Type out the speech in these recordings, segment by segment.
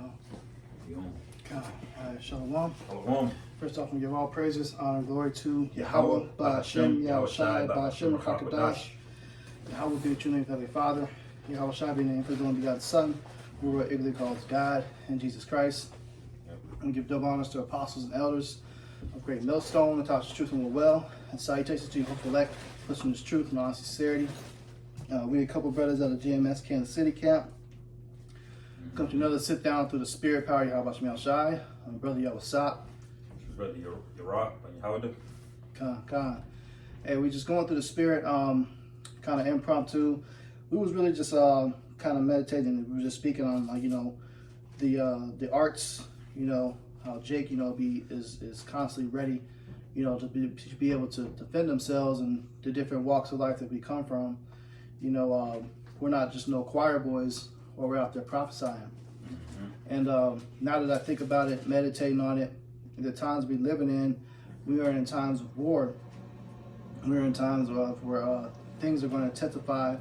go. Yo. God. Shalom. Shalom. First off, we give all praises, honor, and glory to Yahweh, Ba'ashem, Yahushai, Ba'ashem, Ba'ashem, Rakakadash. Yahweh be the true name of Heavenly Father. Yahweh Shai be the name for the one begotten Son, who were ignorantly called God, and Jesus Christ. And give double honors to apostles and elders of great millstone, that taught us truth and will well. And salutations to you, hopeful elect, listening to this truth and honest sincerity. We a couple brothers out of GMS Kansas City camp. Come to another sit down through the spirit power of Yahweh Shai. Brother Yahweh Brother Yarok, Yahweh. Khan. Hey, we just going through the spirit, kind of impromptu. We was really just kind of meditating. We were just speaking on, like, the arts. How Jake, is constantly ready, to be able to defend themselves in the different walks of life that we come from. We're not just no choir boys while we're out there prophesying. And now that I think about it, meditating on it, the times we're living in, we are in times of war. We're in times where things are going to intensify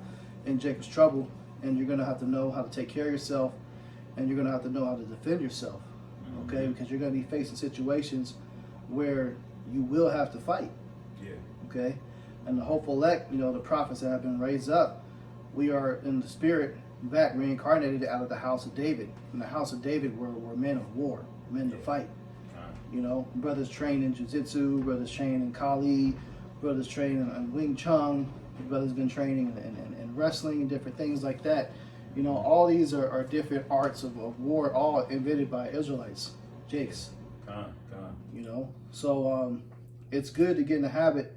in Jacob's trouble, and you're going to have to know how to take care of yourself, and you're going to have to know how to defend yourself, okay? Because you're going to be facing situations where you will have to fight, okay? And the hopeful elect, the prophets that have been raised up, we are in the spirit back reincarnated out of the house of David. In the house of David were men of war, men to fight. Brothers trained in jiu-jitsu, brothers trained in Kali, brothers trained in Wing Chun, brothers been training in wrestling and different things like that. All these are different arts of war, all invented by Israelites, Jakes. So it's good to get in the habit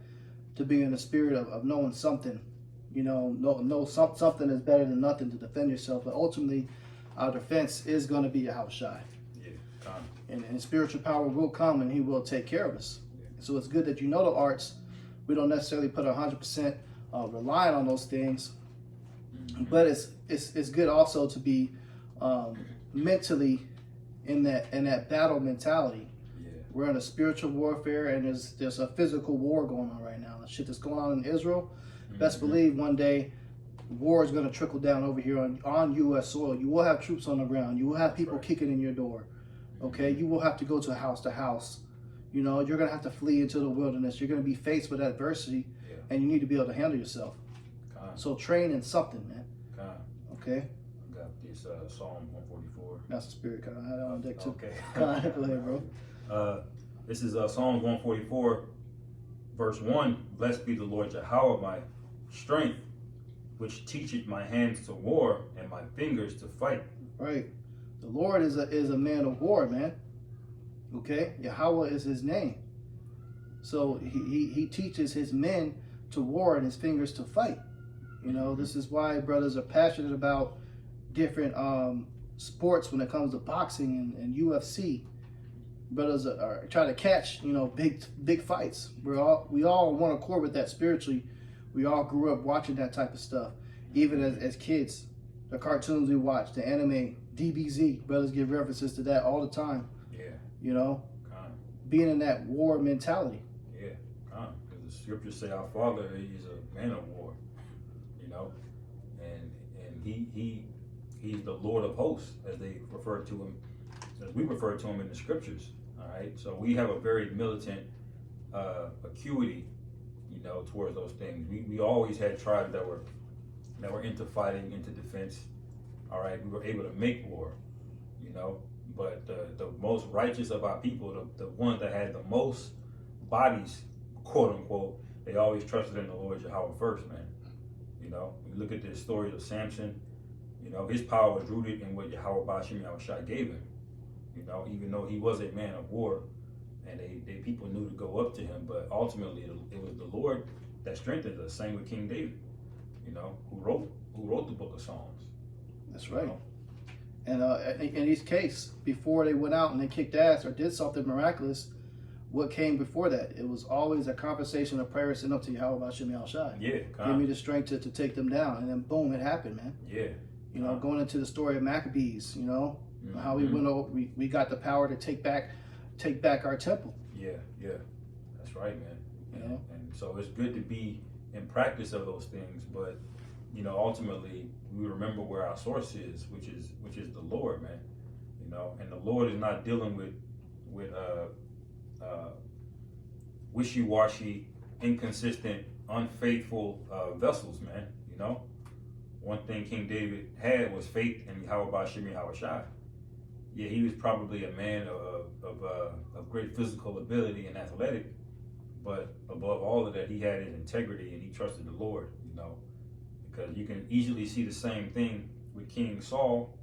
to be in the spirit of knowing something. Know something is better than nothing to defend yourself. But ultimately, our defense is going to be Yahweh Shai. And spiritual power will come, and He will take care of us. So it's good that you know the arts. We don't necessarily put 100% relying on those things, but it's good also to be mentally in that battle mentality. We're in a spiritual warfare, and there's a physical war going on right now. The shit that's going on in Israel. Best believe one day war is going to trickle down over here on U.S. soil. You will have troops on the ground. You will have people kicking in your door. Okay, you will have to go to house. You're going to have to flee into the wilderness. You're going to be faced with adversity, and you need to be able to handle yourself. So train in something, man. Okay. I got this Psalm 144. That's the spirit. I had that on deck too. Okay. Go ahead, bro. This is Psalms 144, verse 1. Blessed be the Lord Yahweh, my strength, which teacheth my hands to war and my fingers to fight. Right. The Lord is a man of war, man. Okay? Yahweh is His name. So he teaches His men to war and His fingers to fight. This is why brothers are passionate about different sports when it comes to boxing and UFC. Brothers are trying to catch, big fights. We all on one accord with that spiritually. We all grew up watching that type of stuff. Even as kids, the cartoons we watch, the anime, DBZ, brothers give references to that all the time. Being in that war mentality. Because the scriptures say our Father, He's a man of war, and He's the Lord of hosts, as they refer to Him, as we refer to Him in the scriptures. All right, so we have a very militant acuity, towards those things. We always had tribes that were into fighting, into defense. All right, we were able to make war, but the most righteous of our people, the ones that had the most bodies, quote unquote, they always trusted in the Lord Yahweh first, man. We look at the story of Samson. His power was rooted in what Yahweh Ba'ashem Yahushai gave him. Even though he was a man of war, and they people knew to go up to him, but ultimately it was the Lord that strengthened us. Same with King David, who wrote the book of Psalms. That's right. And in each case, before they went out and they kicked ass or did something miraculous, what came before that? It was always a conversation of prayer sent up to Yahweh Ba'ashem Yahushai. Give me the strength to take them down, and then boom, it happened, man. Going into the story of Maccabees, how we went over, we got the power to take back our temple. That's right, man. And so it's good to be in practice of those things, but ultimately we remember where our source is, which is the Lord, man. and the Lord is not dealing with wishy-washy, inconsistent, unfaithful vessels, man. One thing King David had was faith in Yahweh Shemi Hawashai. Yeah, he was probably a man of great physical ability and athletic, but above all of that, he had his integrity and he trusted the Lord, because you can easily see the same thing with King Saul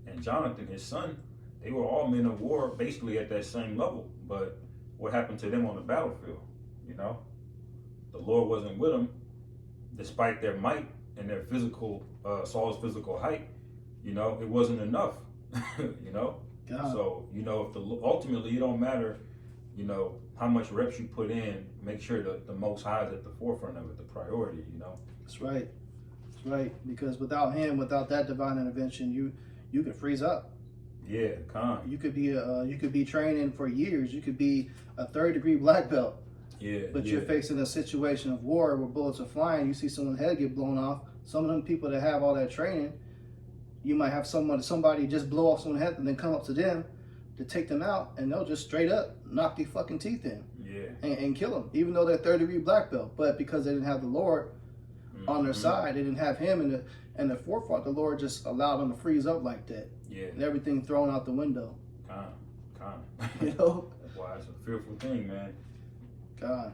and Jonathan, his son. They were all men of war, basically at that same level. But what happened to them on the battlefield? The Lord wasn't with them, despite their might and their Saul's physical height. It wasn't enough. God. So if ultimately it don't matter, how much reps you put in. Make sure that the Most High is at the forefront of it, the priority. That's right. That's right. Because without Him, without that divine intervention, you could freeze up. Yeah, you could be training for years. You could be a 3rd-degree black belt. Yeah. But you're facing a situation of war where bullets are flying. You see someone's head get blown off. Some of them people that have all that training, you might have somebody just blow off someone's head and then come up to them to take them out, and they'll just straight up knock their fucking teeth in. Yeah. And kill them, even though they're 3rd-degree black belt. But because they didn't have the Lord on their side, they didn't have Him in the forefront. The Lord just allowed them to freeze up like that. Yeah. And everything thrown out the window. Con. That's why it's a fearful thing, man. God.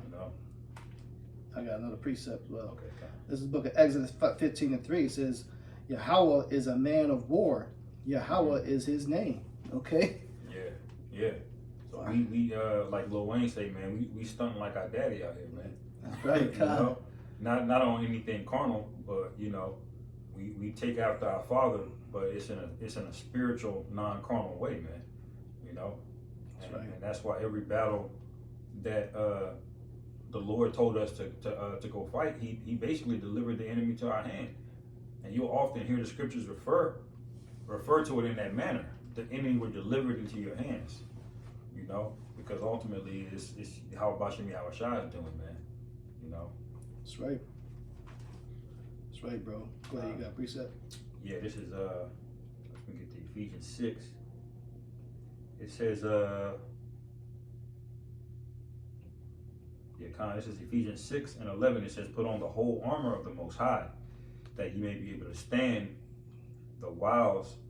I got another precept as well. Okay. This is the book of Exodus 15:3. It says, Yahweh is a man of war. Yahweh is His name. Okay? Yeah. So we like Lil Wayne say, man, we stunting like our daddy out here, man. That's right, God. Not on anything carnal, but we take after our Father, but it's in a spiritual, non-carnal way, man. That's right. And that's why every battle that the Lord told us to go fight, he basically delivered the enemy to our hand. And you'll often hear the scriptures refer to it in that manner. The enemy were delivered into your hands, because ultimately it's how Bashimi Hawashai is doing, man. That's right. That's right, bro. Go ahead, you got a precept? Yeah, this is let me get to Ephesians 6. It says this is Ephesians 6:11. It says, put on the whole armor of the Most High, that you may be able to stand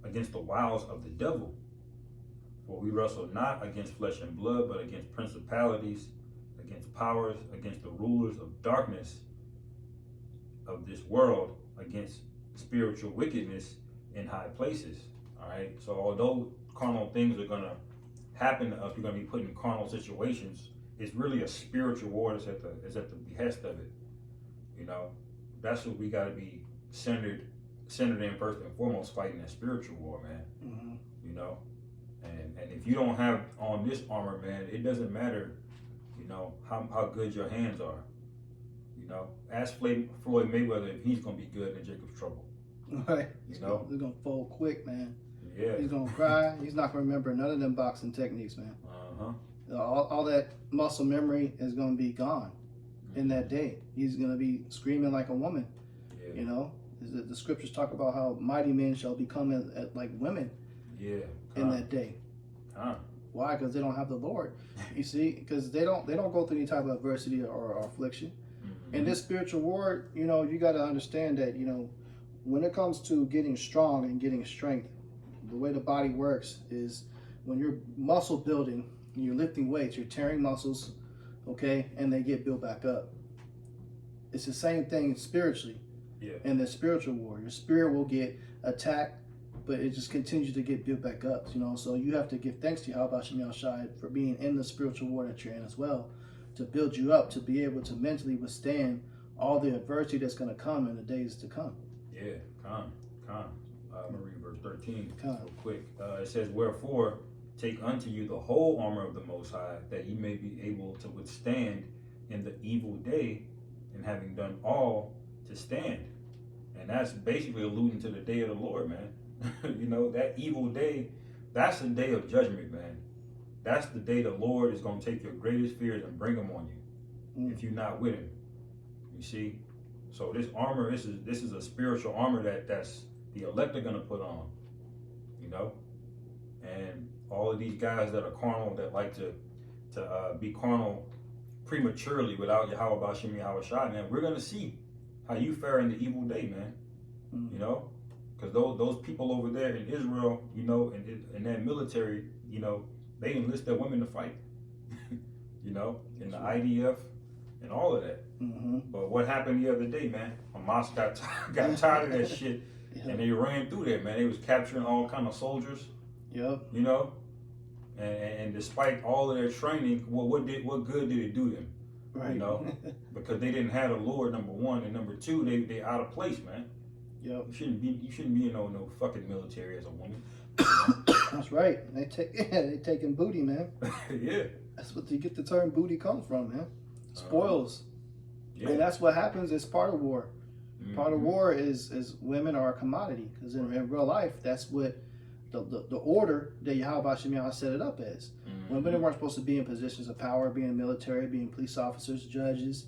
against the wiles of the devil. For we wrestle not against flesh and blood, but against principalities, against powers, against the rulers of darkness of this world, against spiritual wickedness in high places. All right. So although carnal things are going to happen to us, we're going to be put in carnal situations. It's really a spiritual war that's at the behest of it. That's what we got to be centered in first and foremost, fighting that spiritual war, man. Mm-hmm. And if you don't have on this armor, man, it doesn't matter, how good your hands are. Ask Floyd Mayweather if he's gonna be good in Jacob's trouble. Right. He's gonna fold quick, man. Yeah. He's gonna cry. He's not gonna remember none of them boxing techniques, man. All that muscle memory is gonna be gone in that day. He's gonna be screaming like a woman. Yeah. The scriptures talk about how mighty men shall become like women. Yeah. In that day. Why? Because they don't have the Lord. You see, because they don't go through any type of adversity or affliction. Mm-hmm. In this spiritual war, you got to understand that when it comes to getting strong and getting strength, the way the body works is when you're muscle building, and you're lifting weights, you're tearing muscles, okay, and they get built back up. It's the same thing spiritually. Yeah. In the spiritual war, your spirit will get attacked, but it just continues to get built back up, So you have to give thanks to Yahweh Shemi Shai for being in the spiritual war that you're in as well, to build you up, to be able to mentally withstand all the adversity that's going to come in the days to come. Yeah, I'm going to read verse 13 real quick. It says, wherefore, take unto you the whole armor of the Most High, that ye may be able to withstand in the evil day, and having done all, to stand. And that's basically alluding to the day of the Lord, man. That evil day, that's a day of judgment, man. That's the day the Lord is going to take your greatest fears and bring them on you if you're not with Him. You see? So this armor, this is a spiritual armor that's the elect are going to put on, and all of these guys that are carnal, that like to be carnal prematurely without Yahweh Bashim Yahweh Shai, man, we're gonna see how you fare in the evil day, man. You know, because those people over there in Israel, you know, in that military, you know, they enlist their women to fight. You know, in the IDF and all of that. But what happened the other day, man? Hamas got tired of that shit, and they ran through there, man. They was capturing all kind of soldiers. You know, and despite all of their training, what good did it do them? Right. You know, because they didn't have a Lord, number one, and number two, they out of place, man. You shouldn't be in no fucking military as a woman. That's right. They taking booty, man. Yeah. That's what you get the term booty comes from, man. Spoils. Yeah. And that's what happens. It's part of war. Part of war is women are a commodity, because in real life, that's what the order that Yahweh Bashim Yahweh set it up as. Women weren't supposed to be in positions of power, being military, being police officers, judges,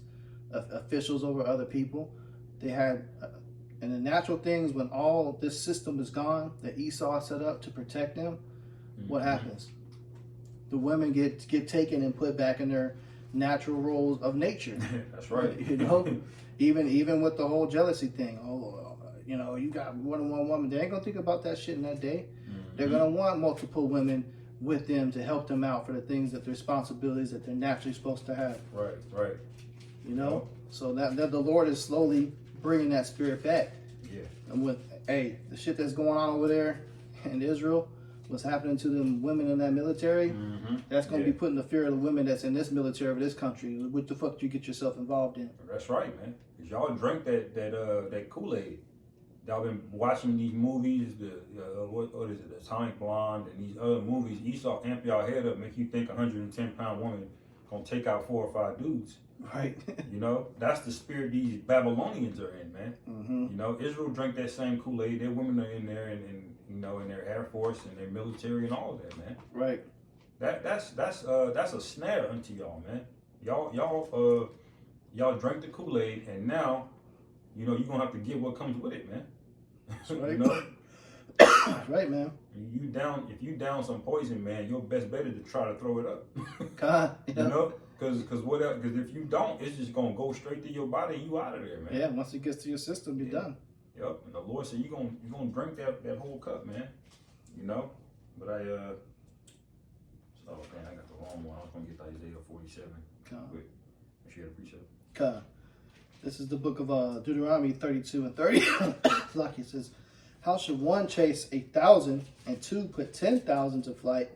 officials over other people. They had, and the natural things, when all of this system is gone that Esau set up to protect them, what happens? The women get taken and put back in their natural roles of nature. That's right. You know, even with the whole jealousy thing. Oh, you know, you got more than one woman. They ain't gonna think about that shit in that day. They're gonna want multiple women with them to help them out for the things, that the responsibilities that they're naturally supposed to have. Right. You know, so that the Lord is slowly bringing that spirit back. Yeah. And with the shit that's going on over there in Israel, what's happening to them women in that military, that's going to be putting the fear of the women that's in this military of this country. What the fuck do you get yourself involved in? That's right, man. Cause y'all drank that Kool-Aid. Y'all been watching these movies, what is it, the Atomic Blonde, and these other movies. Esau amp y'all head up, make you think 110-pound woman gonna take out 4 or 5 dudes. Right. You know, that's the spirit these Babylonians are in, man. You know, Israel drank that same Kool-Aid. Their women are in there, and you know, in their Air Force and their military and all of that, man. Right. That's a snare unto y'all, man. Y'all drank the Kool-Aid, and now, you know, you're gonna have to get what comes with it, man. That's right. You know? That's right, man. If you down some poison, man, your best bet is to try to throw it up. God, You know? Because if you don't, it's just gonna go straight to your body and you out of there, man. Yeah, once it gets to your system, you're done. Yep. And the Lord said you're gonna drink that whole cup, man. You know? But I got the wrong one. I was gonna get to Isaiah 47. Quick. I should appreciate it. God. This is the book of Deuteronomy 32 and 30. Like it says, how should one chase 1,000 and two put 10,000 to flight,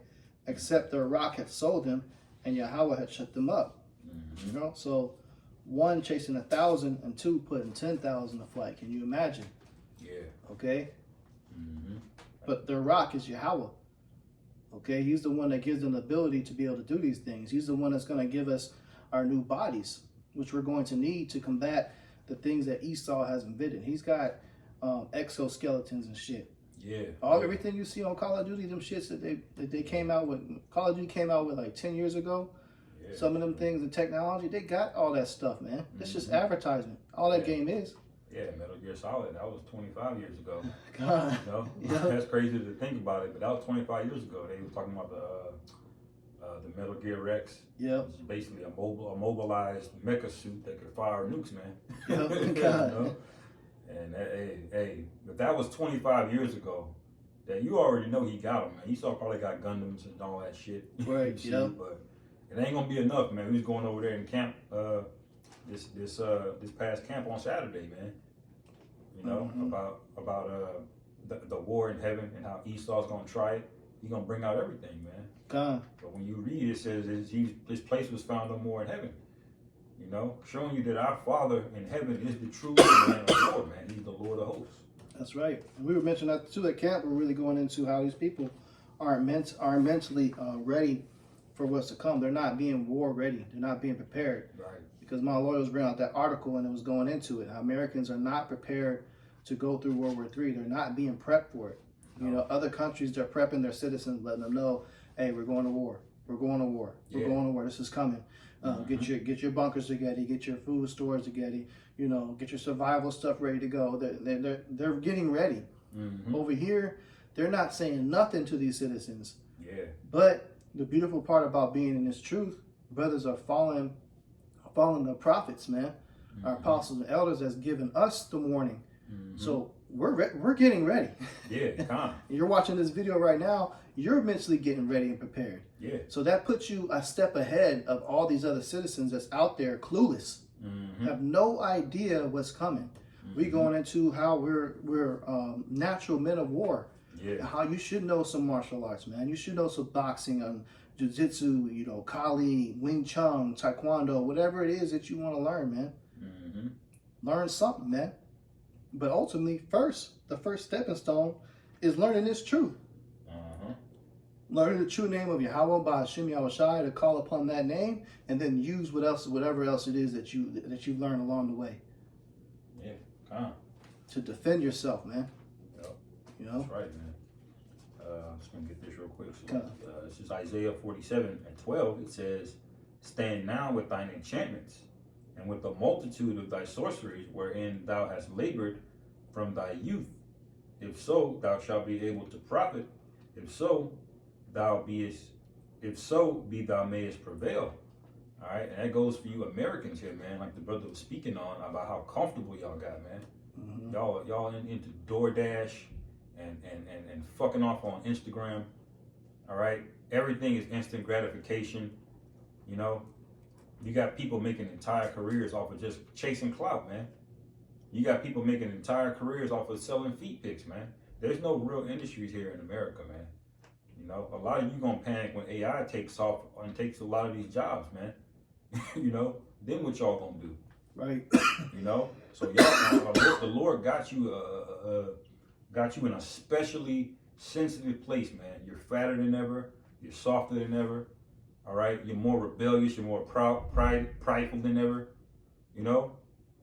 except their rock had sold them and Yahweh had shut them up? You know, so one chasing 1,000 and two putting 10,000 to flight. Can you imagine? Yeah. Okay. But their rock is Yahweh. Okay, he's the one that gives them the ability to be able to do these things. He's the one that's going to give us our new bodies, which we're going to need to combat the things that Esau has invented. He's got exoskeletons and shit. Yeah. Everything you see on Call of Duty, them shits that they came out with, Call of Duty came out with like 10 years ago. Yeah. Some of them things in technology, they got all that stuff, man. It's just advertisement. All that game is. Yeah, Metal Gear Solid, that was 25 years ago. God. You know? That's crazy to think about it, but that was 25 years ago. They were talking about the Metal Gear Rex. Yeah. It's basically a mobilized mecha suit that could fire nukes, man. Yep. You know? And if that was 25 years ago, that you already know he got them, man. Esau probably got Gundams and all that shit. Right, yeah. But it ain't gonna be enough, man. We was going over there in camp, this past camp on Saturday, man. You know, about the war in heaven and how Esau's gonna try it. He's gonna bring out everything, man. God. But when you read it says his place was found no more in heaven. You know, showing you that our Father in heaven is the true man of war, man. He's the Lord of hosts. That's right. And we were mentioning that too at camp. We're really going into how these people aren't mentally ready for what's to come. They're not being war ready. They're not being prepared. Right. Because my lawyer was bringing out that article and it was going into it. How Americans are not prepared to go through World War III. They're not being prepped for it. You know, other countries, they're prepping their citizens, letting them know, hey, we're going to war. We're going to war. We're going to war. This is coming. Get your bunkers together. Get your food stores together. You know, get your survival stuff ready to go. They're getting ready. Over here, they're not saying nothing to these citizens Yeah. But the beautiful part about being in this truth, brothers are following the prophets, man. Our apostles and elders has given us the warning. So we're getting ready. Yeah, come. You're watching this video right now, you're mentally getting ready and prepared. Yeah. So that puts you a step ahead of all these other citizens that's out there clueless, have no idea what's coming. We going into how we're natural men of war. Yeah. How you should know some martial arts, man. You should know some boxing, jiu-jitsu, Kali, Wing Chun, Taekwondo, whatever it is that you want to learn, man. Learn something, man. But ultimately, the first stepping stone is learning this truth. Learning the true name of Yahweh by Hashem Yahushai, to call upon that name, and then use whatever else it is that you learn along the way. Yeah, come. To defend yourself, man. Yep. That's right, man. I'm just gonna get this real quick. So, this is Isaiah 47:12. It says, "Stand now with thine enchantments, and with the multitude of thy sorceries, wherein thou hast labored from thy youth. If so, thou shalt be able to profit. If so, be thou mayest prevail." All right, and that goes for you Americans here, man. Like the brother was speaking on about how comfortable y'all got, man. Y'all into DoorDash and fucking off on Instagram. All right, everything is instant gratification. You got people making entire careers off of just chasing clout, man. You got people making entire careers off of selling feet pics, man. There's no real industries here in America, man. A lot of you gonna panic when AI takes off and takes a lot of these jobs, man. Then what y'all gonna do? Right. So y'all, the Lord got you in a specially sensitive place, man. You're fatter than ever. You're softer than ever. All right. You're more rebellious. You're more prideful than ever.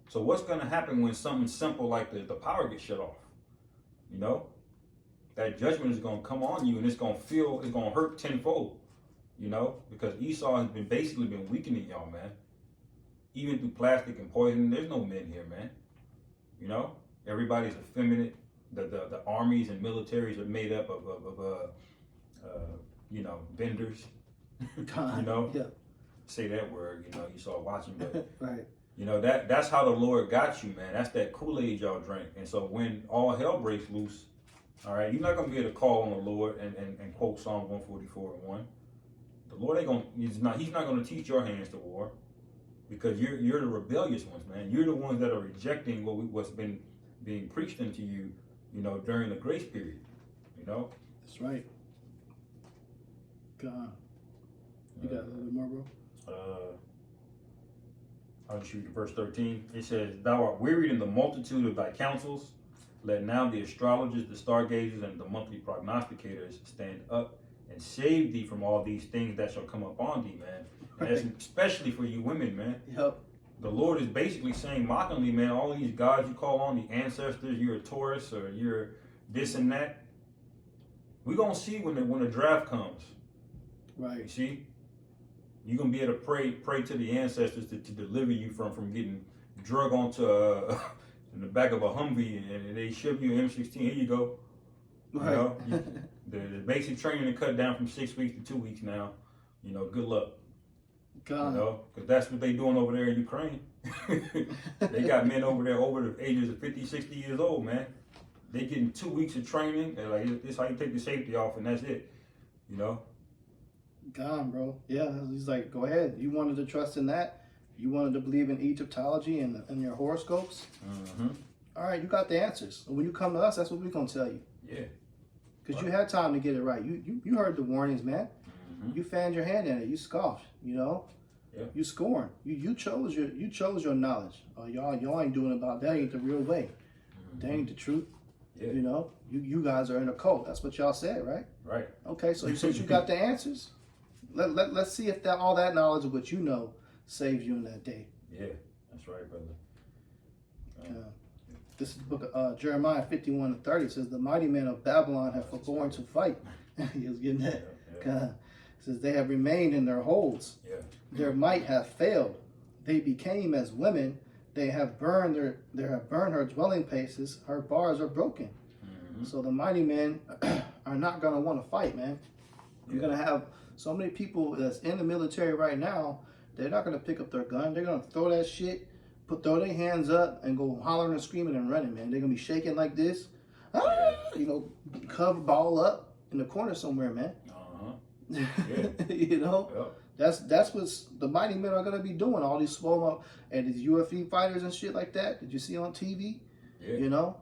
So what's gonna happen when something simple like the power gets shut off? That judgment is gonna come on you, and it's gonna hurt tenfold. Because Esau has basically been weakening y'all, man. Even through plastic and poison. There's no men here, man. Everybody's effeminate. The armies and militaries are made up of vendors. Yeah. Say that word, you saw watching, but right. That's how the Lord got you, man. That's that Kool-Aid y'all drink. And so when all hell breaks loose, all right, you're not gonna be able to call on the Lord and quote Psalm 144:1. The Lord he's not gonna teach your hands to war, because you're the rebellious ones, man. You're the ones that are rejecting what's been being preached into you, during the grace period. That's right. God. You got a little bit more, bro? I'll just read verse 13. It says, "Thou art wearied in the multitude of thy counsels. Let now the astrologers, the stargazers, and the monthly prognosticators stand up and save thee from all these things that shall come upon thee," man. And that's especially for you women, man. Yep. The Lord is basically saying mockingly, man, all these gods you call on, the ancestors, you're a Taurus or you're this and that. We're going to see when the draft comes. Right. You see? You're going to be able to pray to the ancestors to deliver you from getting drug onto in the back of a Humvee and they shove you an M16. Here you go. Right. The basic training to cut down from 6 weeks to 2 weeks now. Good luck. God. Because that's what they doing over there in Ukraine. They got men over there over the ages of 50, 60 years old, man. They getting 2 weeks of training. They're like, this is how you take the safety off, and that's it. God, bro. Yeah, he's like, go ahead. You wanted to trust in that. You wanted to believe in Egyptology and your horoscopes. All right, you got the answers. And when you come to us, that's what we're going to tell you. Yeah. Because you had time to get it right. You heard the warnings, man. You fanned your hand in it. You scoffed, Yeah. You scorned. You chose your knowledge. Oh, y'all ain't doing about that. Ain't the real way. That ain't the truth. Yeah. You guys are in a cult. That's what y'all said, right? Right. Okay, so since you got the answers, let's see if all that knowledge of what you know saves you in that day. Yeah, that's right, brother. This is the book of Jeremiah 51:30. It says, "The mighty men of Babylon have forborne to fight." He was getting that. Yeah. It says, "They have remained in their holds. Yeah. Their might have failed. They became as women. They have burned her dwelling places. Her bars are broken." So the mighty men are not going to want to fight, man. You're gonna have so many people that's in the military right now. They're not gonna pick up their gun. They're gonna throw that shit, throw their hands up, and go hollering and screaming and running. Man, they're gonna be shaking like this, cover ball up in the corner somewhere, man. Yeah. Yep. That's what the mighty men are gonna be doing. All these swole up and these UFC fighters and shit like that. Did you see on TV? Yeah.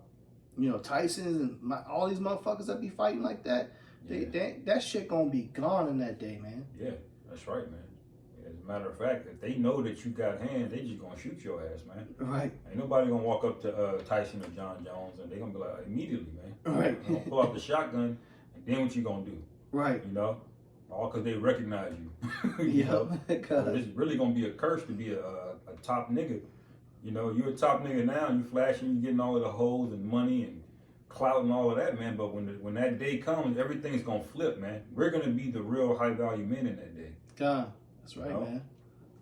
Tyson's and all these motherfuckers that be fighting like that. That shit gonna be gone in that day, man. Yeah, that's right, man. As a matter of fact, if they know that you got hands, they just gonna shoot your ass, man. Right. Ain't nobody gonna walk up to Tyson or John Jones and they gonna be like, immediately, man. Right. You're gonna pull out the shotgun, and then what you gonna do? Right. All because they recognize you. Yeah. It's really gonna be a curse to be a top nigga. You're a top nigga now, and you flashing, you getting all of the hoes and money and clout and all of that, man. But when that day comes, everything's gonna flip, man. We're gonna be the real high value men in that day. God, that's right, man.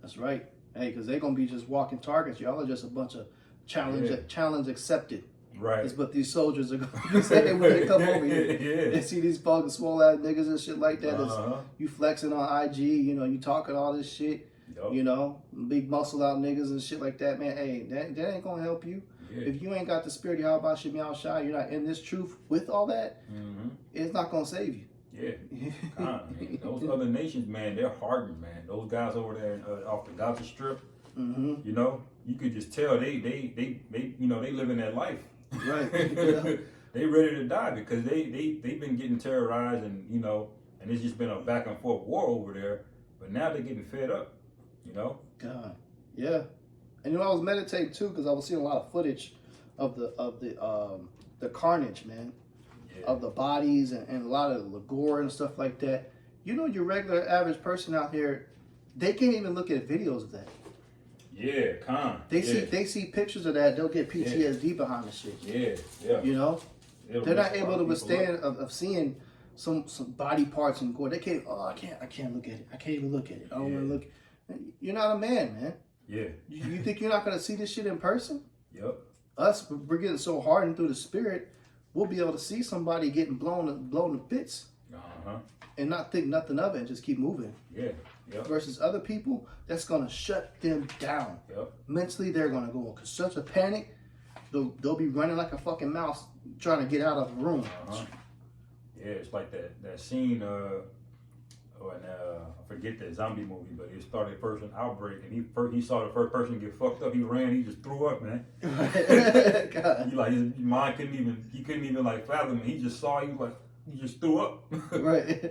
That's right. Hey, because they're gonna be just walking targets. Y'all are just a bunch of challenge accepted. Right. That's what these soldiers are gonna be saying when they come over here. They see these fucking small ass niggas and shit like that. You flexing on IG, you talking all this shit. Big muscle out niggas and shit like that, man. Hey, that ain't gonna help you. Yeah. If you ain't got the spirit of Yahweh Shem Yahushua, you're not in this truth with all that, it's not gonna save you. Yeah. Those other nations, man, they're hardened, man. Those guys over there off the Gaza Strip, you could just tell they living that life. Right. They ready to die because they've been getting terrorized and it's just been a back and forth war over there. But now they're getting fed up. God, yeah, and I was meditating too because I was seeing a lot of footage of the carnage, man, of the bodies and a lot of the gore and stuff like that. Your regular average person out here, they can't even look at videos of that. Yeah, They see pictures of that, they'll get PTSD behind the shit. Yeah. They're not able to withstand of seeing some body parts and gore. They can't. Oh, I can't look at it. I can't even look at it. I don't want to look. You're not a man, man. Yeah. You think you're not gonna see this shit in person? Yep. Us, we're getting so hardened through the spirit. We'll be able to see somebody getting blown to bits, and not think nothing of it and just keep moving. Yeah. Yep. Versus other people, that's gonna shut them down. Yep. Mentally, they're gonna go into such a panic. They'll be running like a fucking mouse trying to get out of the room. Yeah, it's like that scene. I forget that zombie movie, but it started first an outbreak, and he saw the first person get fucked up. He ran. He just threw up, man. God. His mind couldn't even like fathom it. He just saw. He just threw up. Right.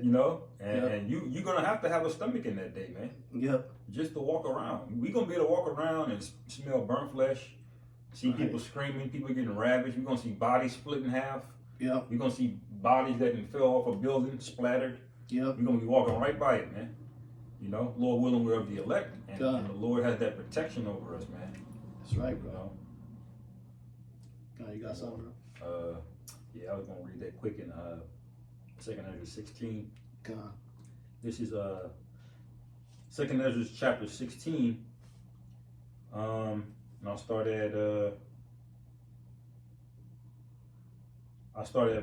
And you're gonna have to have a stomach in that day, man. Yep. Just to walk around. We gonna be able to walk around and smell burnt flesh. See people screaming, people getting ravaged. We're gonna see bodies split in half. Yep. We're gonna see bodies that fell off a building, splattered. Yep. We're gonna be walking right by it, man. Lord willing, we're of the elect, and the Lord has that protection over us, man. That's right, bro. God, you got something, bro? Yeah, I was gonna read that quick in 2 Ezra 16. God. This is 2 Ezra chapter 16. And I'll start at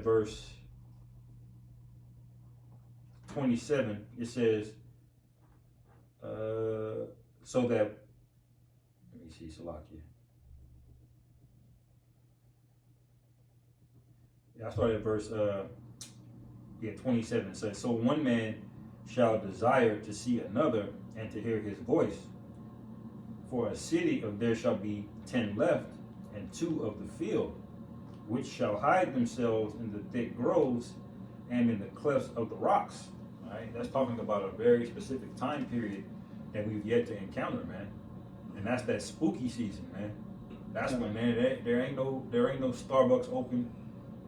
verse 27. It says, so that, let me see, Salakia. I started at verse 27. It says, so one man shall desire to see another and to hear his voice. For a city of there shall be 10 left, and 2 of the field, which shall hide themselves in the thick groves and in the clefts of the rocks. All right, that's talking about a very specific time period that we've yet to encounter, man. And that's that spooky season, man. That's when, man, there ain't no Starbucks open.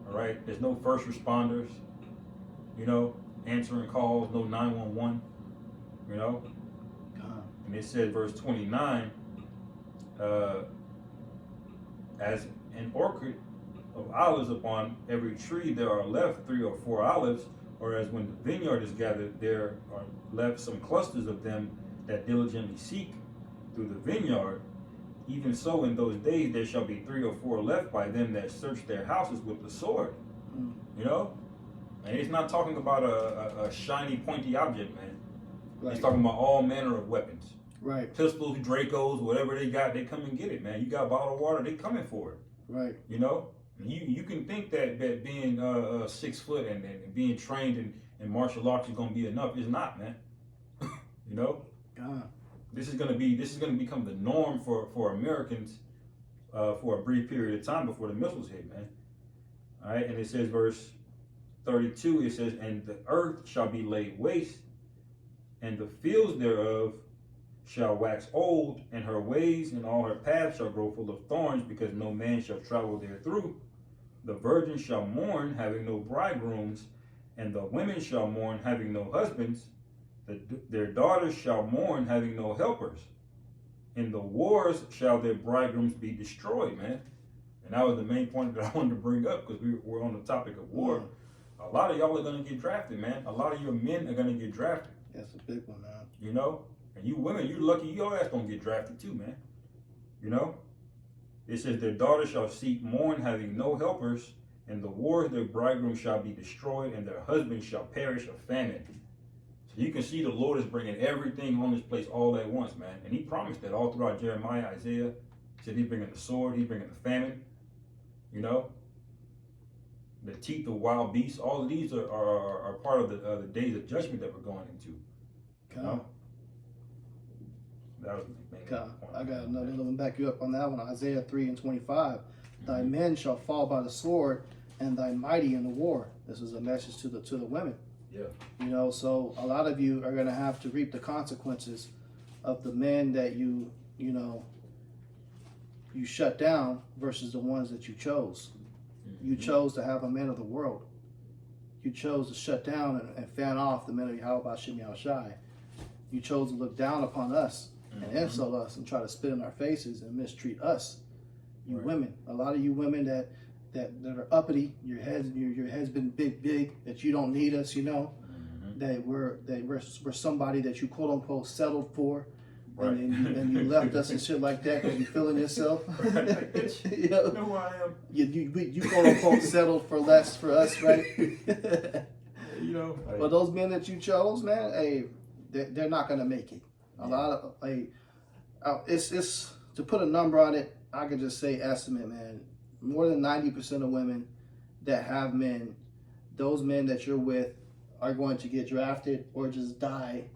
All right, there's no first responders, answering calls, no 911, And it said, verse 29, as an orchard of olives upon every tree there are left 3 or 4 olives, or as when the vineyard is gathered, there are left some clusters of them that diligently seek through the vineyard. Even so, in those days there shall be 3 or 4 left by them that search their houses with the sword. And it's not talking about a shiny, pointy object, man. Right. It's talking about all manner of weapons. Right. Pistols, Dracos, whatever they got, they come and get it, man. You got bottled water, they coming for it. Right. You know? You can think that being 6 foot and being trained in martial arts is gonna be enough. It's not, man. You know? This is gonna become the norm for Americans for a brief period of time before the missiles hit, man. All right, and it says verse 32, it says, and the earth shall be laid waste, and the fields thereof shall wax old, and her ways and all her paths shall grow full of thorns, because no man shall travel therethrough. The virgins shall mourn, having no bridegrooms, and the women shall mourn, having no husbands. Their daughters shall mourn, having no helpers. In the wars shall their bridegrooms be destroyed, man. And that was the main point that I wanted to bring up, because we're on the topic of war. A lot of y'all are going to get drafted, man. A lot of your men are going to get drafted. That's a big one, man. You know? And you women, you lucky your ass going to get drafted too, man. You know? It says, their daughters shall seek mourn, having no helpers. In the wars their bridegrooms shall be destroyed, and their husbands shall perish of famine. So you can see the Lord is bringing everything on this place all at once, man. And he promised that all throughout Jeremiah, Isaiah. He said he's bringing the sword, he's bringing the famine. You know? The teeth of wild beasts. All of these are part of the days of judgment that we're going into. You know? That was the main point. I got another one back you up on that one. Isaiah 3:25. Thy men shall fall by the sword, and thy mighty in the war. This is a message to the women. Yeah. You know, so a lot of you are going to have to reap the consequences of the men that you shut down versus the ones that you chose. You chose to have a man of the world. You chose to shut down and fan off the men of Yahweh Shem Yahushai. You chose to look down upon us and insult us and try to spit in our faces and mistreat us. You women, a lot of you women that are uppity, your head's been big, that you don't need us, you know, that we're somebody that you quote unquote settled for. Right. And you left us and shit like that because you feeling yourself. You know who I am. You quote unquote settled for less for us, right? You know. But those men that you chose, man, hey, they're not gonna make it. A lot of it's to put a number on it. I could just say estimate, man. More than 90% of women that have men, those men that you're with, are going to get drafted or just die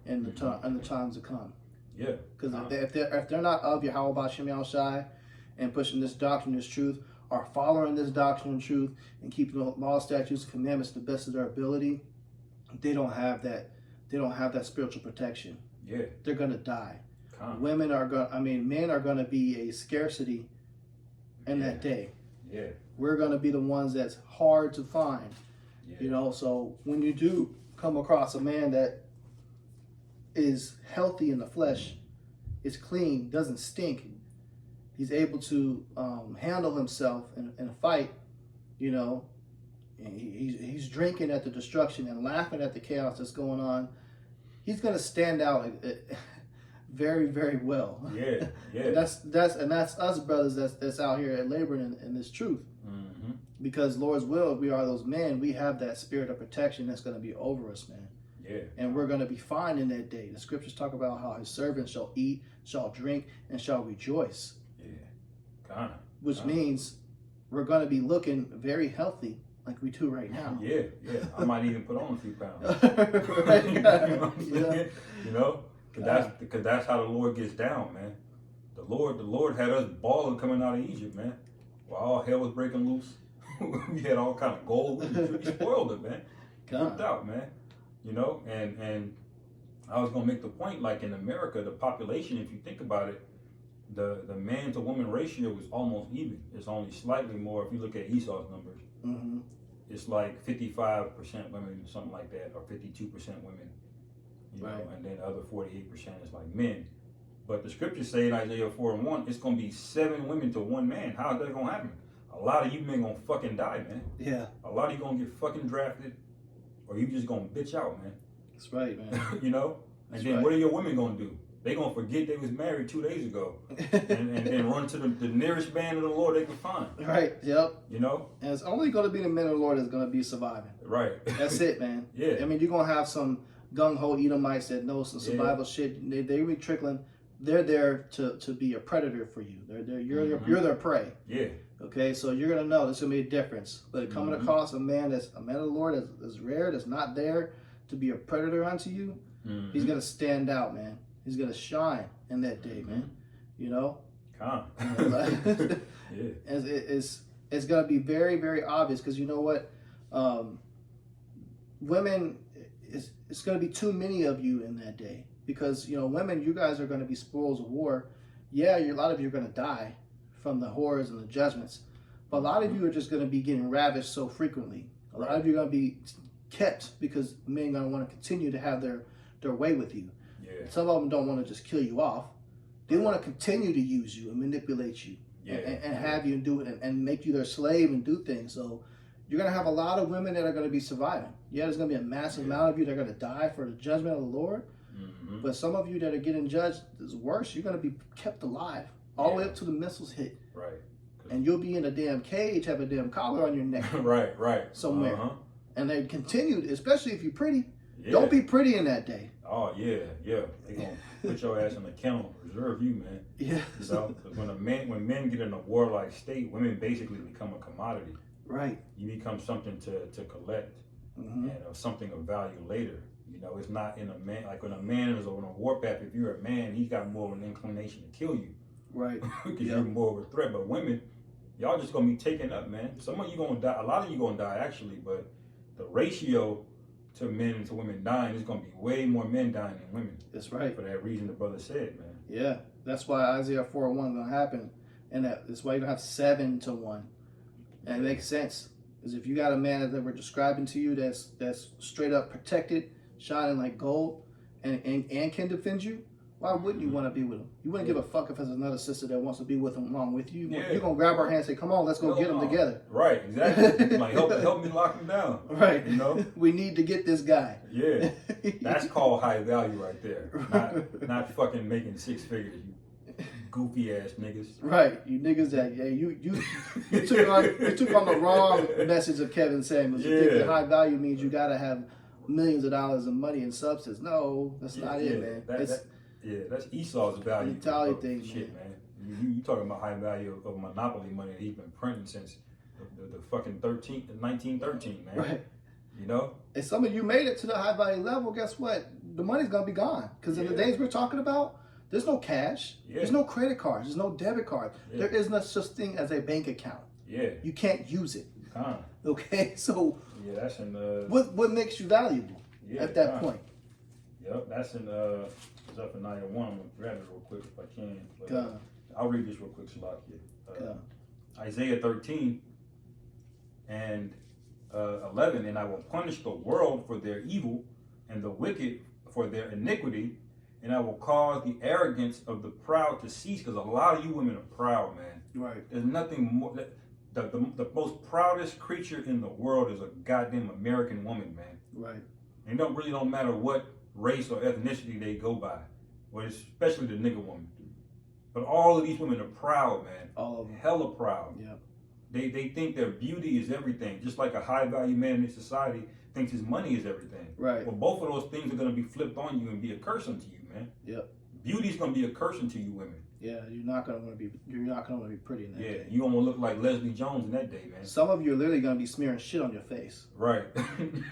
in the times to come. Yeah. Because if they're not of Yahweh Shem Yahushai and pushing this doctrine, this truth, or following this doctrine and truth and keeping the law, statutes, and commandments to the best of their ability, they don't have that. They don't have that spiritual protection. Yeah. They're gonna die. Men are gonna be a scarcity in that day. Yeah. We're gonna be the ones that's hard to find. Yeah. You know, so when you do come across a man that is healthy in the flesh, is clean, doesn't stink, he's able to handle himself in a fight, you know, he's drinking at the destruction and laughing at the chaos that's going on, he's going to stand out very, very well. Yeah, yeah. And that's us brothers that's out here laboring in this truth. Because Lord's will, we are those men, we have that spirit of protection that's going to be over us, man. Yeah. And we're going to be fine in that day. The scriptures talk about how his servants shall eat, shall drink, and shall rejoice. Yeah. Which means we're going to be looking very healthy like we do right now. Yeah, yeah. I might even put on a few pounds. Right. You know what I'm saying? You know? Because that's how the Lord gets down, man. The Lord had us balling coming out of Egypt, man. While all hell was breaking loose. We had all kind of gold. We spoiled it, man. Flipped out, man. You know, and I was gonna make the point, like in America, the population, if you think about it, the man to woman ratio is almost even. It's only slightly more if you look at Esau's numbers. It's like 55% women, something like that, or 52% women. You know, and then the other 48% is like men. But the scriptures say in Isaiah 4:1, it's gonna be 7 women to 1 man. How is that gonna happen? A lot of you men gonna fucking die, man. Yeah. A lot of you gonna get fucking drafted. Or you just gonna bitch out, man. That's right, man. You know? And then what are your women gonna do? They gonna forget they was married 2 days ago. and then run to the nearest band of the Lord they can find. Right, yep. You know? And it's only gonna be the men of the Lord that's gonna be surviving. Right. That's it, man. Yeah. I mean, you're gonna have some gung ho Edomites that know some survival shit. They be trickling. They're there to be a predator for you. You're their prey. Yeah. Okay, so you're gonna know there's gonna be a difference. But coming across a man of the Lord that's rare, that's not there to be a predator unto you, he's gonna stand out, man. He's gonna shine in that day, man. You know. It's gonna be very, very obvious because you know what, women, it's gonna be too many of you in that day because you know women, you guys are gonna be spoils of war. Yeah, a lot of you are gonna die from the horrors and the judgments, but a lot of you are just gonna be getting ravished so frequently. A lot of you are gonna be kept because men are gonna want to continue to have their way with you. Yeah. Some of them don't want to just kill you off. They want to continue to use you and manipulate you and have you do it and make you their slave and do things. So you're going to have a lot of women that are going to be surviving. Yeah, there's going to be a massive amount of you that are going to die for the judgment of the Lord. But some of you that are getting judged is worse. You're going to be kept alive all the way up to the missiles hit. Right. And you'll be in a damn cage, have a damn collar on your neck. Right. Somewhere. And they continued, especially if you're pretty. Yeah. Don't be pretty in that day. Oh, yeah. They're going to put your ass on the kennel, reserve you, man. Yeah. You know, when men get in a warlike state, women basically become a commodity. Right. You become something to collect and something of value later. You know, it's not in a man, like when a man is on a warpath, if you're a man, he's got more of an inclination to kill you. Right. Because you're more of a threat. But women, y'all just going to be taken up, man. Some of you going to die. A lot of you going to die, actually. But the ratio to men and to women dying, there's going to be way more men dying than women. That's right. For that reason the brother said, man. Yeah. That's why Isaiah 4:1 is going to happen. And that's why you're going to have 7-1. And it makes sense. Because if you got a man that we're describing to you that's straight up protected, shining like gold, and can defend you, why wouldn't you want to be with him? You wouldn't give a fuck if there's another sister that wants to be with him along with you. You're going to grab her hand and say, come on, let's go get them together. Right, exactly. Like, help me lock him down. Right. You know? We need to get this guy. Yeah. That's called high value right there. Not fucking making 6 figures, you goofy ass niggas. Right. You niggas that, you took on the wrong message of Kevin Samuels. You think that high value means you got to have millions of dollars of money and substance. No, that's not it, man. That's Esau's value. Mentality thing, shit, man. You talking about high value of monopoly money that he's been printing since the fucking 1913, man. Right. You know? And some of you made it to the high value level, guess what? The money's gonna be gone. Because in the days we're talking about, there's no cash. There's no credit cards. There's no debit card. There is no such thing as a bank account. Yeah. You can't use it. Okay? So that's in what makes you valuable at that point? Yep, that's in Zephaniah 1. I'm going to grab it real quick if I can. But, I'll read this real quick, Shalak. Isaiah 13 and 11, and I will punish the world for their evil and the wicked for their iniquity, and I will cause the arrogance of the proud to cease, because a lot of you women are proud, man. Right. There's nothing more. The most proudest creature in the world is a goddamn American woman, man. Right. And it don't matter what race or ethnicity they go by, well, especially the nigga woman. But all of these women are proud, man. All of them. Hella proud. Yep. They think their beauty is everything, just like a high value man in society thinks his money is everything. Right. Well, both of those things are going to be flipped on you and be a curse unto you, man. Yep. Beauty's going to be a curse unto you women. Yeah, you're not going to want to be pretty in that day. You don't want to look like Leslie Jones in that day, man. Some of you are literally going to be smearing shit on your face. Right.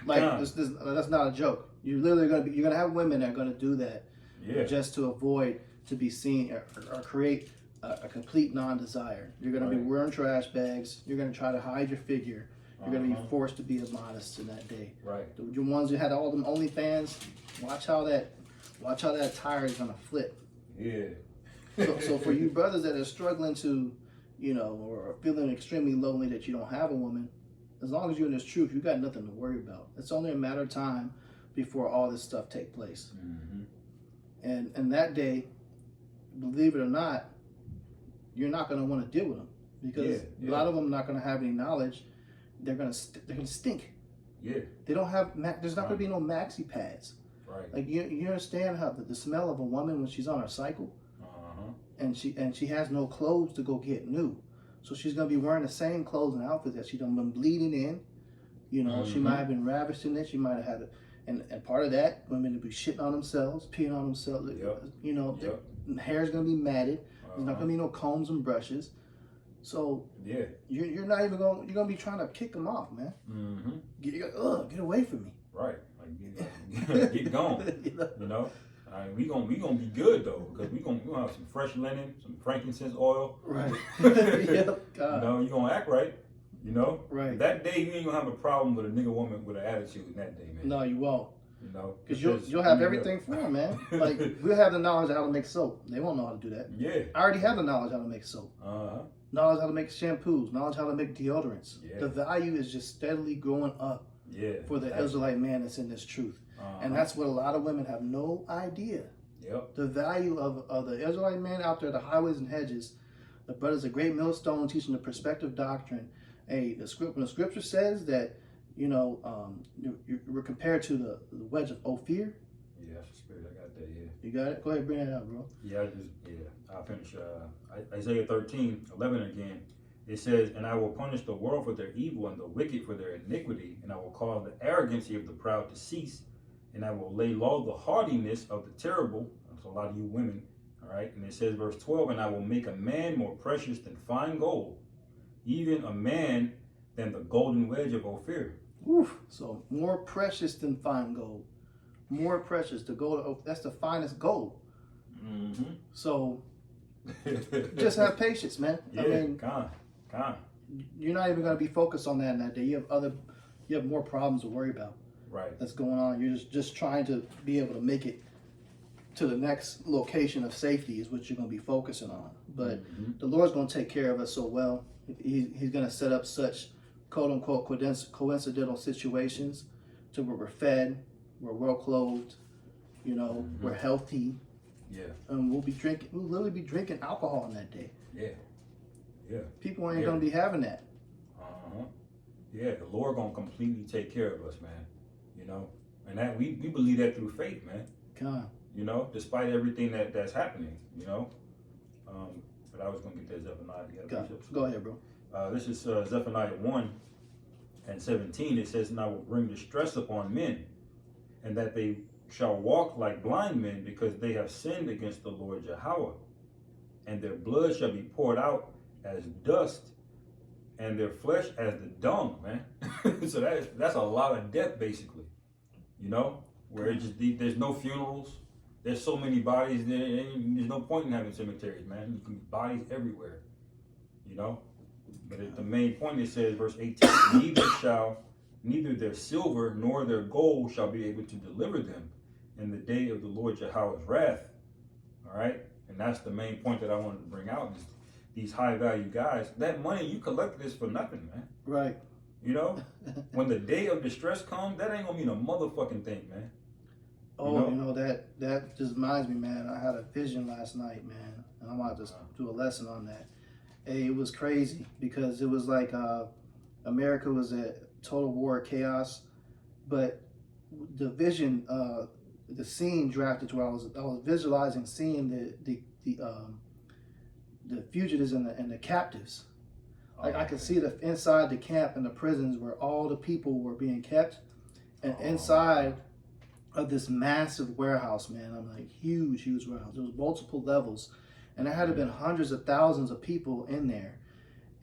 Like that's not a joke. You're literally going to have women that are going to do that just to avoid to be seen or create a complete non-desire. You're going to be wearing trash bags. You're going to try to hide your figure. You're going to be forced to be immodest in that day. Right. The ones who had all them OnlyFans, watch how that tire is going to flip. Yeah. So for you brothers that are struggling to, or feeling extremely lonely that you don't have a woman, as long as you're in this truth, you got nothing to worry about. It's only a matter of time before all this stuff take place. Mm-hmm. And that day, believe it or not, you're not going to want to deal with them because a lot of them are not going to have any knowledge. They're going to stink. Yeah. They don't have. There's not going to be no maxi pads. Right. Like you understand how the smell of a woman when she's on her cycle. And she has no clothes to go get new. So she's going to be wearing the same clothes and outfits that she's done been bleeding in, You know, she might have been ravished in it. She might have had and part of that, women would be shitting on themselves, peeing on themselves. Yep. You know, Yep. their hair's gonna be matted. There's not gonna be no combs and brushes. So Yeah. you're not even gonna you're gonna be trying to kick them off, man. Get away from me. Right. Like get gone. You know. We gonna be good though, because we gonna have some fresh linen, some frankincense oil. Right. Yep. God. You know, you gonna act right. You know. Right. That day you ain't gonna have a problem with a nigga woman with an attitude in that day, man. No, you won't. You know. Because you'll have everything for them, man. Like we'll have the knowledge of how to make soap. They won't know how to do that. Yeah. I already have the knowledge how to make soap. Knowledge how to make shampoos. Knowledge how to make deodorants. Yeah. The value is just steadily growing up. Yeah. For the Israelite man that's in this truth. And that's what a lot of women have no idea. Yep. The value of the Israelite man out there, the highways and hedges. The brother's a great millstone teaching the perspective doctrine. Hey, when the scripture says that, you know, we're compared to the wedge of Ophir. Yeah, that's the spirit. I got that. Yeah. You got it? Go ahead, bring that out, bro. Yeah, I'll finish. Isaiah 13:11 again. It says, "And I will punish the world for their evil and the wicked for their iniquity, and I will cause the arrogancy of the proud to cease, and I will lay low the haughtiness of the terrible." That's a lot of you women, all right? And it says, verse 12, "And I will make a man more precious than fine gold, even a man than the golden wedge of Ophir." Oof. So more precious than fine gold. More precious. The gold, that's the finest gold. Mm-hmm. So just have patience, man. Yeah, I mean, God. You're not even going to be focused on that in that day. You have more problems to worry about. Right. That's going on. You're just trying to be able to make it to the next location of safety is what you're going to be focusing on. But the Lord's going to take care of us so well. He's going to set up such quote unquote coincidental situations to where we're fed, we're well clothed, you know, we're healthy. Yeah. And we'll literally be drinking alcohol in that day. Yeah. Yeah. People ain't gonna be having that. Yeah, the Lord gonna completely take care of us, man. You know, and that we believe that through faith, man. God. You know, despite everything that's happening, you know. But I was gonna get that Zephaniah. Go ahead, bro. This is Zephaniah 1:17. It says, "And I will bring distress upon men, and that they shall walk like blind men, because they have sinned against the Lord Yahweh, and their blood shall be poured out as dust, and their flesh as the dung," man. So that's a lot of death, basically. You know, where it just there's no funerals, there's so many bodies there, and there's no point in having cemeteries, man. You can bodies everywhere. You know, but the main point it says, verse 18, neither their silver nor their gold shall be able to deliver them in the day of the Lord Yahweh's wrath. All right, and that's the main point that I wanted to bring out. Is these high value guys, that money you collected is for nothing, man. Right. You know, when the day of distress comes, that ain't gonna mean a motherfucking thing, man. Oh, you know that just reminds me, man. I had a vision last night, man, and I'm about to do a lesson on that. Hey, it was crazy because it was like America was at total war, chaos, but the vision, the scene drafted to where I was visualizing seeing the fugitives and the captives. Like I could see the inside the camp and the prisons where all the people were being kept, and inside of this massive warehouse, man. I'm like huge warehouse. There was multiple levels, and there had to been hundreds of thousands of people in there.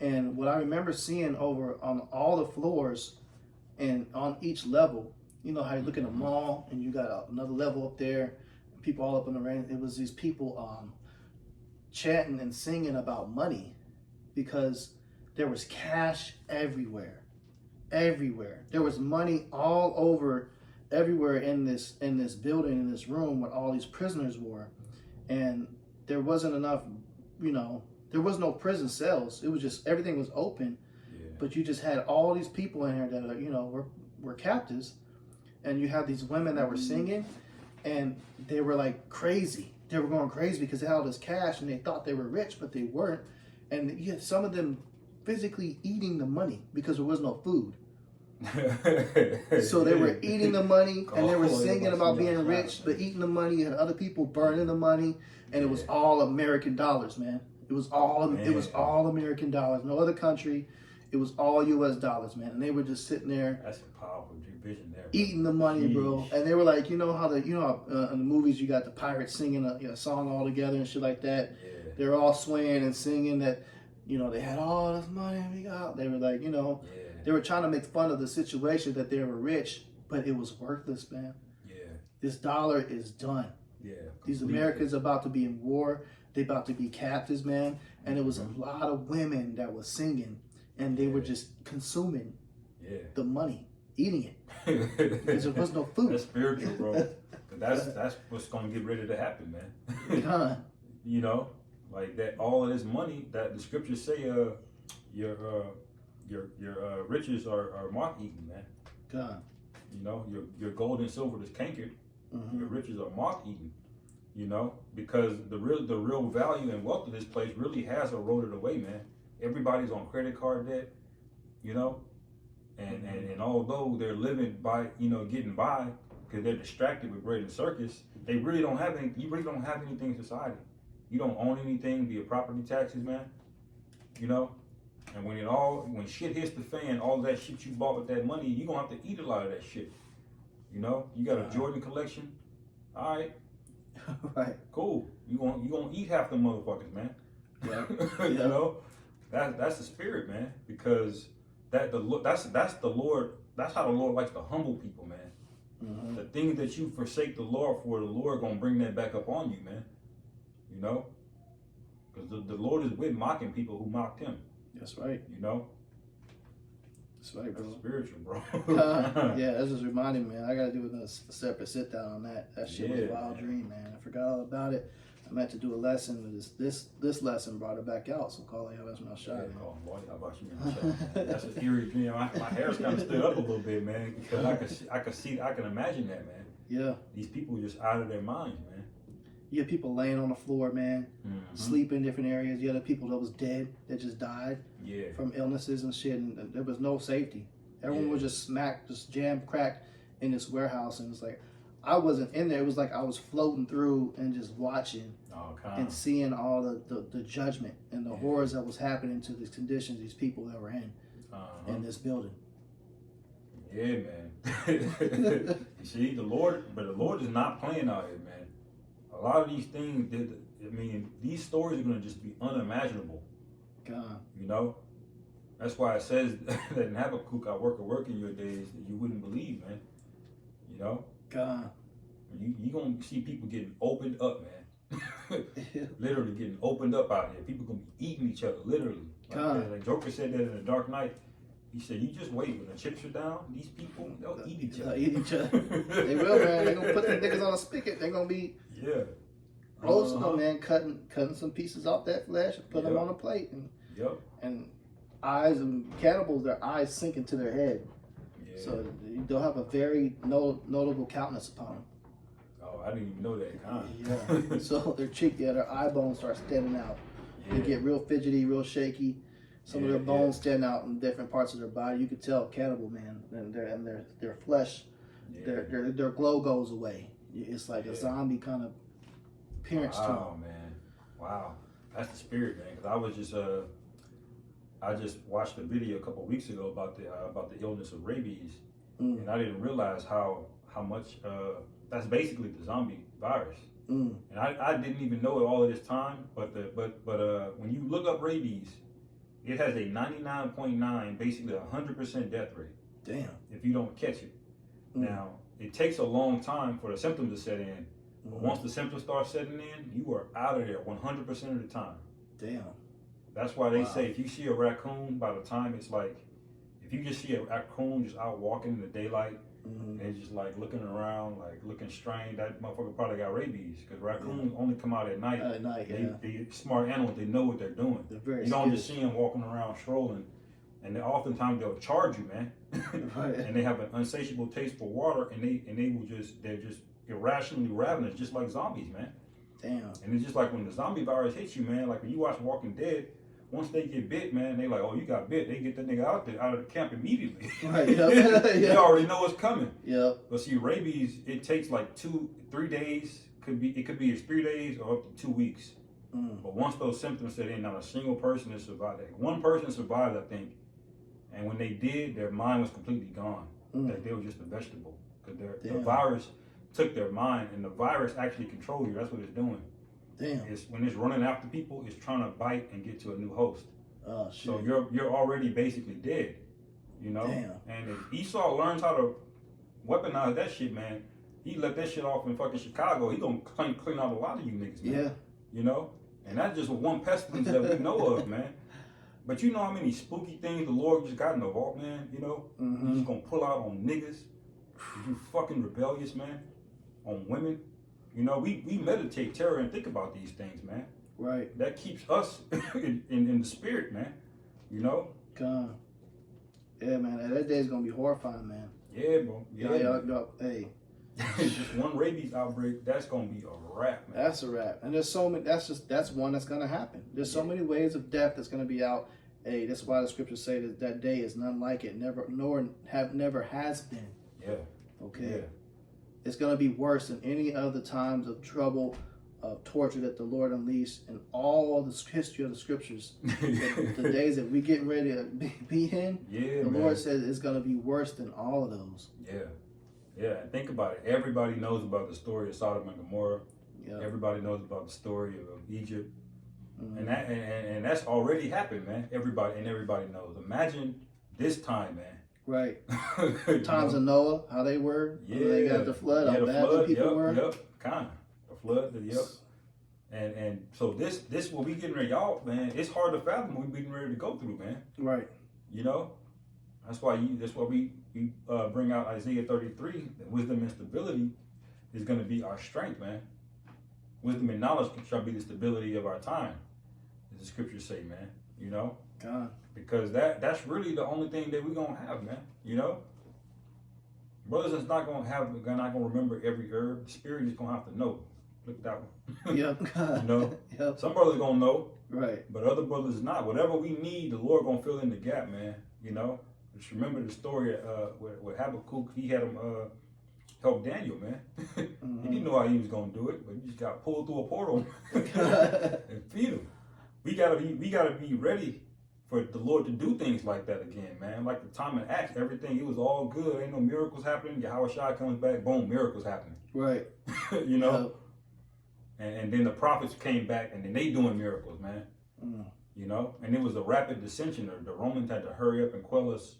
And what I remember seeing over on all the floors and on each level, you know how you look in a mall and you got another level up there, people all up in the rain. It was these people chanting and singing about money, because there was cash everywhere. There was money all over, everywhere in this building, in this room where all these prisoners were, and there wasn't enough. You know, there was no prison cells. It was just everything was open, but you just had all these people in here that are, you know, were captives, and you had these women that were singing, and they were like crazy. They were going crazy because they had all this cash and they thought they were rich, but they weren't. And you had some of them physically eating the money because there was no food. So they were eating the money and they were singing about being rich, but eating the money, and other people burning the money, and it was all American dollars, man. It was all American dollars. No other country. It was all U.S. dollars, man, and they were just sitting there. That's a powerful vision there. Bro. Eating the money, bro. And they were like, you know how in the movies you got the pirates singing a song all together and shit like that. Yeah. They're all swaying and singing that, they had all this money we got. They were like, they were trying to make fun of the situation that they were rich, but it was worthless, man. Yeah. This dollar is done. Yeah. These Americans are about to be in war. They about to be captives, man. And it was a lot of women that was singing, and they were just consuming the money, eating it. Because there was no food. That's spiritual, bro. That's what's gonna get ready to happen, man. Like that. All of this money that the scriptures say, your riches are moth eaten, man. God. Your gold and silver is cankered. Your riches are moth eaten. Because the real value and wealth of this place really has eroded away, man. Everybody's on credit card debt, and although they're living by, getting by because they're distracted with bread and circus, they really don't have any. You really don't have anything in society. You don't own anything via property taxes, man. And when shit hits the fan, all that shit you bought with that money, you gonna have to eat a lot of that shit. You got a Jordan collection, all right. Right. Cool. You gonna eat half the motherfuckers, man. Yeah. That's the spirit, man. Because that's the Lord. That's how the Lord likes to humble people, man. Mm-hmm. The things that you forsake the Lord for, the Lord gonna bring that back up on you, man. Because the Lord is with mocking people who mocked Him. That's right. That's right, bro. That's spiritual, bro. Yeah, that's just reminding me, man. I gotta do a separate sit down on that. That shit was a wild dream, man. I forgot all about it. I meant to do a lesson, but this lesson brought it back out. So call it, that's my shot. Yeah, oh boy, how about you? That's an eerie dream. My hair's kind of stood up a little bit, man, because I can imagine that, man. Yeah. These people are just out of their minds, man. You had people laying on the floor, man, sleep in different areas. You had people that was dead, that just died from illnesses and shit, and there was no safety. Everyone was just smacked, just jam-cracked in this warehouse, and it's like, I wasn't in there. It was like I was floating through and just watching and seeing all the judgment and the horrors that was happening to these conditions, these people that were in this building. Yeah, man. You see, the Lord is not playing out here, man. A lot of these things, these stories are going to just be unimaginable. God. That's why it says that in Habakkuk, I work in your days that you wouldn't believe, man. God. You going to see people getting opened up, man. Literally getting opened up out here. People going to be eating each other, literally. Like Joker said that in The Dark Knight. He said, you just wait. When the chips are down, these people, they'll eat each other. They will, man. They're going to put them niggas on a spigot. They're going to be roasting them, man. Cutting some pieces off that flesh and put them on a plate. And eyes and cannibals, their eyes sink into their head. Yeah. So they'll have a very notable countenance upon them. Oh, I didn't even know that. Yeah. So their eye bones start standing out. They get real fidgety, real shaky. Some of their bones stand out in different parts of their body. You could tell cannibal, man, and their flesh, their glow goes away. It's like a zombie kind of appearance to them. Wow, man. Wow, that's the spirit, man. Because I just watched a video a couple of weeks ago about the illness of rabies, and I didn't realize how much that's basically the zombie virus. And I didn't even know it all of this time. But when you look up rabies, it has a 99.9, basically 100% death rate. Damn. If you don't catch it. Now, it takes a long time for the symptoms to set in. But once the symptoms start setting in, you are out of there 100% of the time. Damn. That's why they say if you see a raccoon, by the time it's like, if you just see a raccoon just out walking in the daylight, and it's just like looking around, like looking strange, that motherfucker probably got rabies. Because raccoons only come out at night. At night, they smart animals, they know what they're doing. You don't just see them walking around strolling. And oftentimes they'll charge you, man. And they have an insatiable taste for water, and they're just irrationally ravenous, just like zombies, man. Damn. And it's just like when the zombie virus hits you, man, like when you watch Walking Dead, once they get bit, man, they like, oh, you got bit. They get that nigga out of the camp immediately. Right, yeah. They already know what's coming. Yeah. But see, rabies, it takes like 2-3 days. It could be 3 days or up to 2 weeks. But once those symptoms set in, not a single person has survived. Like one person survived, I think, And when they did, their mind was completely gone. Like they were just a vegetable. Because the virus took their mind, and the virus actually controls you. That's what it's doing. Damn. When it's running after people, it's trying to bite and get to a new host. Oh, shit. So you're already basically dead, you know? Damn. And if Esau learns how to weaponize that shit, man, he let that shit off in fucking Chicago, he gonna clean out a lot of you niggas, man. Yeah. You know? And that's just one pestilence that we know of, man. But you know how many spooky things the Lord just got in the vault, man, you know? He's just gonna pull out on niggas. You fucking rebellious, man. On women. You know, we meditate terror and think about these things, man. Right. That keeps us in the spirit, man. You know? God. Yeah, man. That day's gonna be horrifying, man. Yeah, bro. Yeah. Hey. Just one rabies outbreak, that's gonna be a wrap, man. That's a wrap. And there's so many. That's one that's gonna happen. There's so many ways of death that's gonna be out. Hey, that's why the scriptures say that day is none like it, never has been. Yeah. Okay. Yeah. It's gonna be worse than any other times of trouble, of torture that the Lord unleashed in all the history of the scriptures. the days that we getting ready to be in, the Lord says it's gonna be worse than all of those. Yeah. Yeah, and think about it. Everybody knows about the story of Sodom and Gomorrah. Yep. Everybody knows about the story of Egypt. And that's already happened, man. Everybody knows. Imagine this time, man. Right. Times of Noah, how they were. Yeah. When they got the flood, how bad the people were. Yep. Kind of. The flood, And so this what we getting ready, y'all, man, it's hard to fathom what we getting ready to go through, man. Right. You know? That's why we bring out Isaiah 33, that wisdom and stability is going to be our strength, man. Wisdom and knowledge shall be the stability of our time, as the scriptures say, man. You know? God. Because that's really the only thing that we're going to have, man. You know? Brothers is not going to remember every herb. The spirit is going to have to know. Look at that one. Yep. You know? Yep. Some brothers going to know. Right. But other brothers not. Whatever we need, the Lord going to fill in the gap, man. You know? Just remember the story with Habakkuk. He had him help Daniel, man. He didn't know how he was gonna do it, but he just got pulled through a portal and feed him. We gotta be ready for the Lord to do things like that again, man. Like the time in Acts, everything, it was all good. Ain't no miracles happening. Yahweh Shai comes back, boom, miracles happening. Right. You know? And then the prophets came back and then they doing miracles, man. You know? And it was a rapid dissension. The Romans had to hurry up and quell us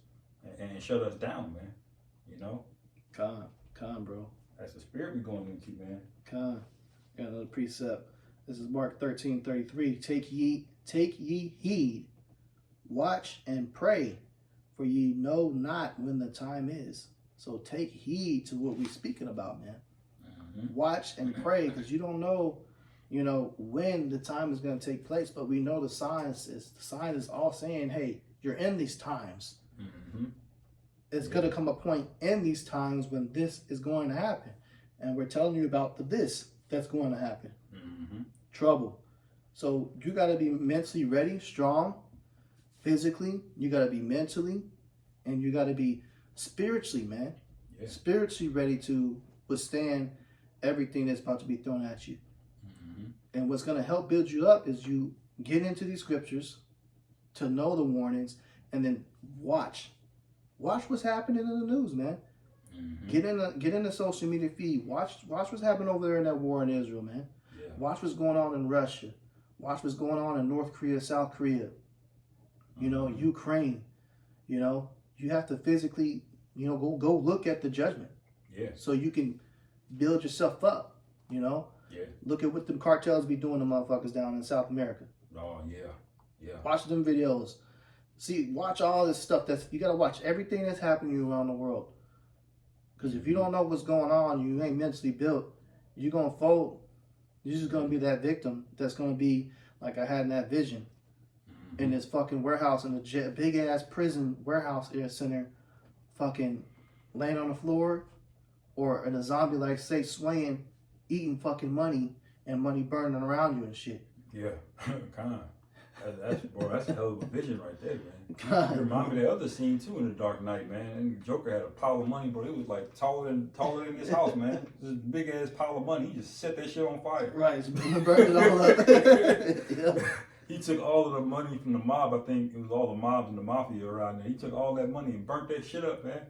and shut us down, man. You know? Con, bro. That's the spirit we're going into, man. Con. Got another precept. This is Mark 13:33. Take ye heed, watch and pray, for ye know not when the time is. So take heed to what we're speaking about, man. Watch and pray, because you don't know, when the time is going to take place, but we know the sign is all saying, hey, you're in these times. It's going to come a point in these times when this is going to happen. And we're telling you about the this that's going to happen. Trouble. So you got to be mentally ready, strong, physically. You got to be mentally, and you got to be spiritually, man. Yeah. Spiritually ready to withstand everything that's about to be thrown at you. And what's going to help build you up is you get into these scriptures to know the warnings, and then watch what's happening in the news, man. Get in the social media feed. Watch what's happening over there in that war in Israel, man. Yeah. Watch what's going on in Russia. Watch what's going on in North Korea, South Korea. Ukraine. You have to physically, go look at the judgment. Yeah. So you can build yourself up. Yeah. Look at what the cartels be doing to motherfuckers down in South America. Oh yeah. Yeah. Watch them videos. Watch all this stuff. You gotta watch everything that's happening around the world. Because if you don't know what's going on, you ain't mentally built, you're gonna fold. You're just gonna be that victim that's gonna be like I had in that vision. In this fucking warehouse, in a big ass prison warehouse center, fucking laying on the floor, or in a zombie like state swaying, eating fucking money and money burning around you and shit. Yeah, kind of. That's a hell of a vision right there, man. You remind me of the other scene too in The Dark Knight, man. And Joker had a pile of money, bro. It was like taller than this house, man. This big ass pile of money. He just set that shit on fire. Right, just burn it all up. Yeah. He took all of the money from the mob. I think it was all the mobs and the mafia around there. He took all that money and burnt that shit up, man.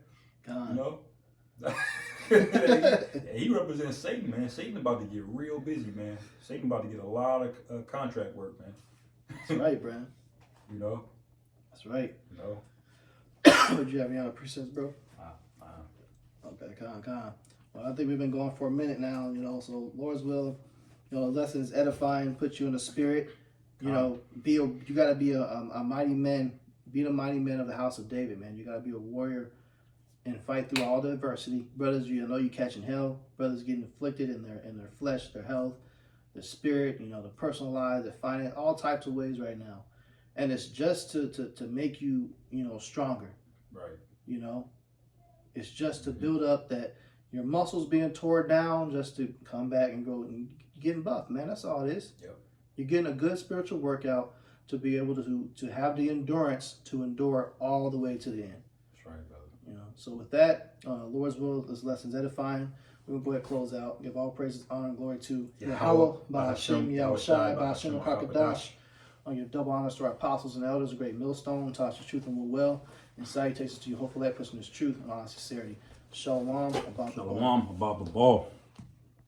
God. You know? He represents Satan, man. Satan about to get real busy, man. Satan about to get a lot of contract work, man. That's right, bro. You know? That's right. You know? Would you have any other precepts, bro? Okay, con. Well, I think we've been going for a minute now, you know, so Lord's will, you know, lessons edifying, put you in the spirit. You know, you gotta be a mighty man, be the mighty man of the house of David, man. You gotta be a warrior and fight through all the adversity. Brothers, you know you catching hell. Brothers getting afflicted in their flesh, their health, their spirit, you know, their personal lives, their finance, all types of ways right now. And it's just to make you, you know, stronger. Right. You know, it's just to build up that your muscles being torn down, just to come back and go and getting buff, man. That's all it is. Yep. You're getting a good spiritual workout to be able to have the endurance to endure all the way to the end. That's right, brother. You know. So with that, Lord's will, this lesson's edifying. We're gonna go ahead and close out. Give all praises, honor, and glory to Yahweh, Ba'ashem, Yahushai, Ba'ashem, Hakadash. Give double honors to our apostles and elders, a great millstone, taught us truth and will well. And salutations to you, hopefully that person is truth and honest sincerity. Shalom about the ball. Shalom about the ball.